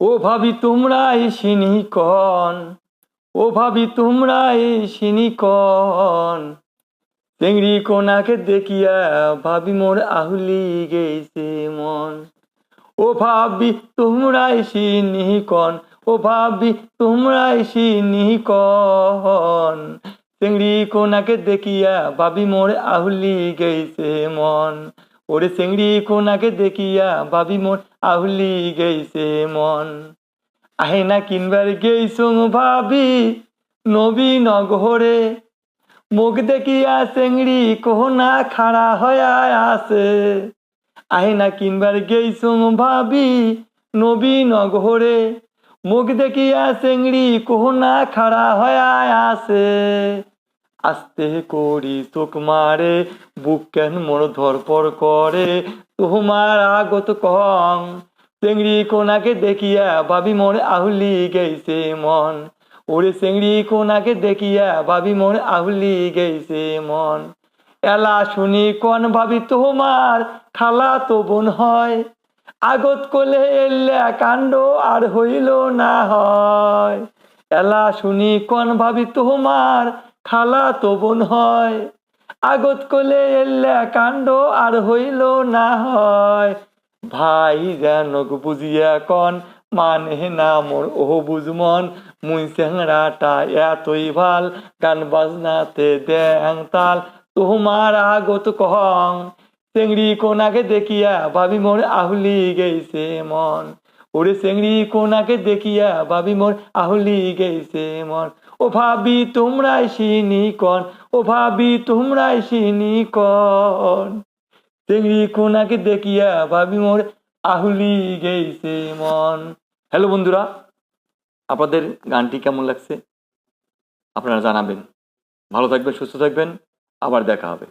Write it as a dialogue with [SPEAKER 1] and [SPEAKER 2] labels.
[SPEAKER 1] ও ভাবি তোমরা এসিনি কন, ও ভাবি তোমরা এসিনি কন, চেংড়ি কোনাকে দেখিয়া ভাবি মোর আহুলি গেছে মন। ও ভাবি তোমরা এসিনি কন, ও ভাবি তোমরা এসিনি কন, চেংড়ি কোনাকে দেখিয়া ভাবি মোর আহুলি গেছে মন। ওরে চেংড়ি কোনাকে দেখিয়া ভাবি মোর আহুলি গেছে মন। আহেনা কিনবার গেইছুং ভাবি নবীনগরে, মুখ দেখিয়া চেংড়ি কোহনা খাড়া হয়া আছে। আহেনা কিনবার গেইছুং ভাবি নবীনগরে, মুখ দেখিয়া চেংড়ি কোহনা খাড়া হয়া আছে। আস্তে করি চোখ মারে, বুক কেন মোর ধরপর করে, তোমার আগত কং, চেংড়ি কোনাকে দেখিয়া ভাবি মোর আহুলি গেছে মন। ওরে চেংড়ি কোনাকে দেখিয়া ভাবি মোর আহুলি গেছে মন। এলা শুনি কন ভাবি তোমার খালা তো বোন হয়, আগত কোলে এলে কাণ্ড আর হইল না হয়। এলা শুনি কন ভাবি তোমার খালা তো বোন হয়, আগত কোলে এলে কাণ্ড আর হইল না হয়। ভাই যেনক বুঝিয়া কন, মানে না মোর ও বুঝমন, মুই চেংড়াটা এতই ভাল, গান বাজনাতে দেং তাল, তোমার আগত কং, চেংড়ি কোনাকে দেখিয়া ভাবি মোর আহুলি গেছে মন। ওরে চেংড়ি কোনাকে দেখিয়া ভাবি মোর আহুলি গেছে মন। ও ভাবি তোমরা এসিনি কন, ও ভাবি তোমরা এসিনি কন, চেংড়ি কোনাকে দেখিয়া ভাবি মোর আহুলি গেছে মন। হ্যালো বন্ধুরা, আপনাদের গানটি কেমন লাগছে আপনারা জানাবেন। ভালো থাকবেন, সুস্থ থাকবেন, আবার দেখা হবে।